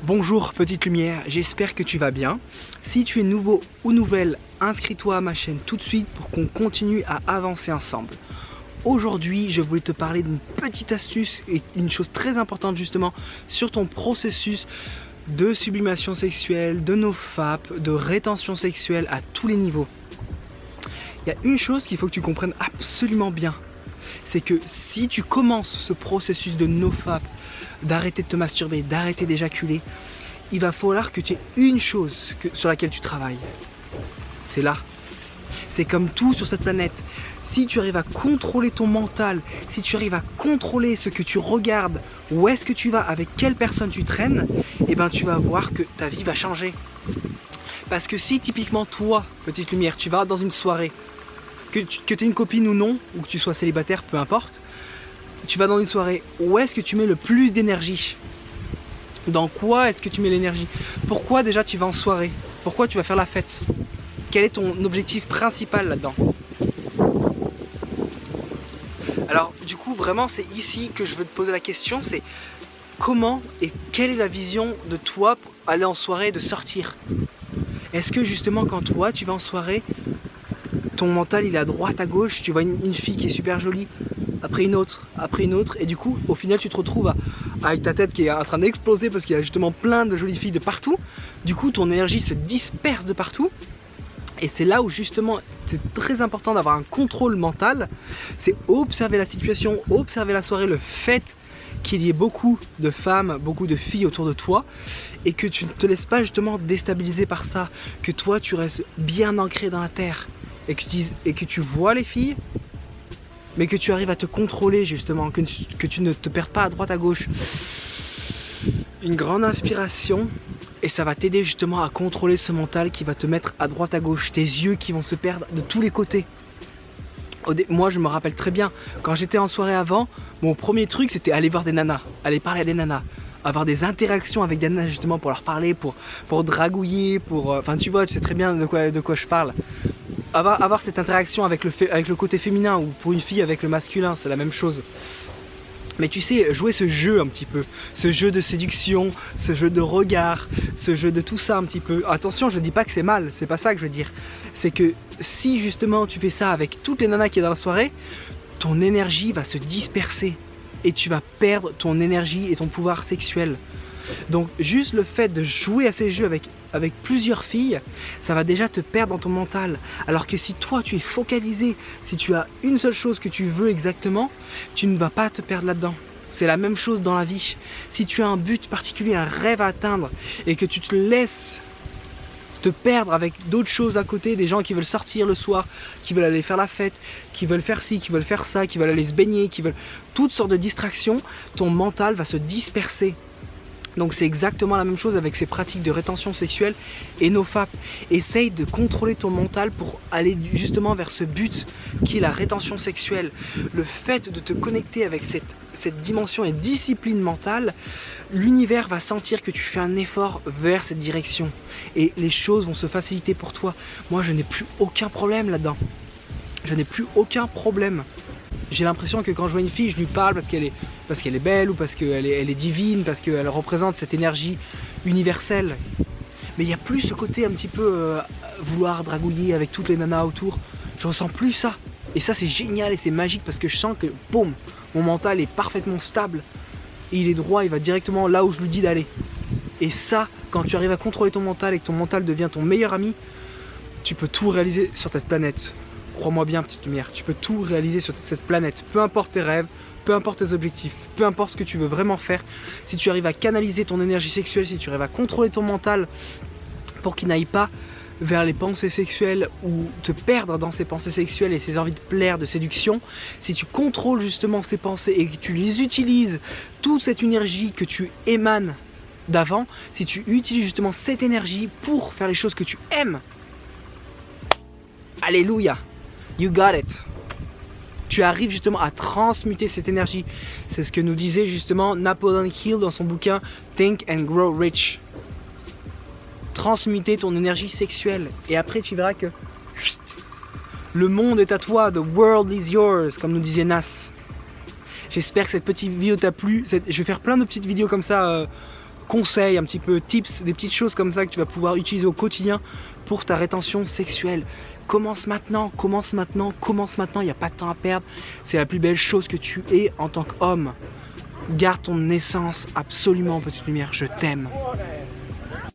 Bonjour petite lumière, j'espère que tu vas bien. Si tu es nouveau ou nouvelle, inscris-toi à ma chaîne tout de suite pour qu'on continue à avancer ensemble. Aujourd'hui, je voulais te parler d'une petite astuce et une chose très importante justement sur ton processus de sublimation sexuelle, de nofap, de rétention sexuelle à tous les niveaux. Il y a une chose qu'il faut que tu comprennes absolument bien. C'est que si tu commences ce processus de nofap, d'arrêter de te masturber, d'arrêter d'éjaculer, il va falloir que tu aies une chose sur laquelle tu travailles. C'est là. C'est comme tout sur cette planète. Si tu arrives à contrôler ton mental, si tu arrives à contrôler ce que tu regardes, où est-ce que tu vas, avec quelle personne tu traînes, et ben tu vas voir que ta vie va changer. Parce que si typiquement toi, petite lumière, tu vas dans une soirée, que tu aies une copine ou non, ou que tu sois célibataire, peu importe, tu vas dans une soirée, où est-ce que tu mets le plus d'énergie? Dans quoi est-ce que tu mets l'énergie? Pourquoi déjà tu vas en soirée? Pourquoi tu vas faire la fête? Quel est ton objectif principal là-dedans? Alors du coup vraiment c'est ici que je veux te poser la question, c'est comment et quelle est la vision de toi pour aller en soirée, de sortir? Est-ce que justement quand toi tu vas en soirée, ton mental il est à droite, à gauche, tu vois une fille qui est super jolie, après une autre, et du coup au final tu te retrouves avec ta tête qui est en train d'exploser parce qu'il y a justement plein de jolies filles de partout, du coup ton énergie se disperse de partout, et c'est là où justement c'est très important d'avoir un contrôle mental, c'est observer la situation, observer la soirée, le fait qu'il y ait beaucoup de femmes, beaucoup de filles autour de toi, et que tu ne te laisses pas justement déstabiliser par ça, que toi tu restes bien ancré dans la terre, et que tu vois les filles, mais que tu arrives à te contrôler justement, que tu ne te perds pas à droite à gauche. Une grande inspiration, et ça va t'aider justement à contrôler ce mental qui va te mettre à droite à gauche, tes yeux qui vont se perdre de tous les côtés. Moi je me rappelle très bien, quand j'étais en soirée avant, mon premier truc c'était aller voir des nanas, aller parler à des nanas, avoir des interactions avec des nanas justement pour leur parler, pour dragouiller, enfin tu vois, tu sais très bien de quoi je parle. Avoir cette interaction avec le côté féminin, ou pour une fille avec le masculin, c'est la même chose. Mais tu sais, jouer ce jeu un petit peu, ce jeu de séduction, ce jeu de regard, ce jeu de tout ça un petit peu. Attention, je dis pas que c'est mal, c'est pas ça que je veux dire. C'est que si justement tu fais ça avec toutes les nanas qui est dans la soirée, ton énergie va se disperser et tu vas perdre ton énergie et ton pouvoir sexuel. Donc juste le fait de jouer à ces jeux avec plusieurs filles, ça va déjà te perdre dans ton mental. Alors que si toi tu es focalisé, si tu as une seule chose que tu veux exactement, tu ne vas pas te perdre là-dedans. C'est la même chose dans la vie. Si tu as un but particulier, un rêve à atteindre, et que tu te laisses te perdre avec d'autres choses à côté, des gens qui veulent sortir le soir, qui veulent aller faire la fête, qui veulent faire ci, qui veulent faire ça, qui veulent aller se baigner, qui veulent toutes sortes de distractions, ton mental va se disperser. Donc c'est exactement la même chose avec ces pratiques de rétention sexuelle et nofap. Essaye de contrôler ton mental pour aller justement vers ce but qui est la rétention sexuelle. Le fait de te connecter avec cette dimension et discipline mentale, l'univers va sentir que tu fais un effort vers cette direction. Et les choses vont se faciliter pour toi. Moi je n'ai plus aucun problème là-dedans. Je n'ai plus aucun problème. J'ai l'impression que quand je vois une fille, je lui parle parce qu'elle est belle, ou parce qu'elle est divine, parce qu'elle représente cette énergie universelle. Mais il n'y a plus ce côté un petit peu vouloir dragouiller avec toutes les nanas autour. Je ressens plus ça. Et ça c'est génial et c'est magique parce que je sens que boum, mon mental est parfaitement stable. Et il est droit, il va directement là où je lui dis d'aller. Et ça, quand tu arrives à contrôler ton mental et que ton mental devient ton meilleur ami, tu peux tout réaliser sur cette planète. Crois-moi bien, petite lumière, tu peux tout réaliser sur cette planète, peu importe tes rêves, peu importe tes objectifs, peu importe ce que tu veux vraiment faire. Si tu arrives à canaliser ton énergie sexuelle, si tu arrives à contrôler ton mental pour qu'il n'aille pas vers les pensées sexuelles ou te perdre dans ces pensées sexuelles et ces envies de plaire, de séduction, si tu contrôles justement ces pensées et que tu les utilises, toute cette énergie que tu émanes d'avant, si tu utilises justement cette énergie pour faire les choses que tu aimes, alléluia! You got it. Tu arrives justement à transmuter cette énergie. C'est ce que nous disait justement Napoleon Hill dans son bouquin Think and Grow Rich. Transmuter ton énergie sexuelle. Et après tu verras que le monde est à toi. The world is yours, comme nous disait Nas. J'espère que cette petite vidéo t'a plu. Je vais faire plein de petites vidéos comme ça conseils, un petit peu tips, des petites choses comme ça que tu vas pouvoir utiliser au quotidien pour ta rétention sexuelle. Commence maintenant, commence maintenant, commence maintenant, il n'y a pas de temps à perdre. C'est la plus belle chose que tu es en tant qu'homme. Garde ton essence absolument, petite lumière, je t'aime.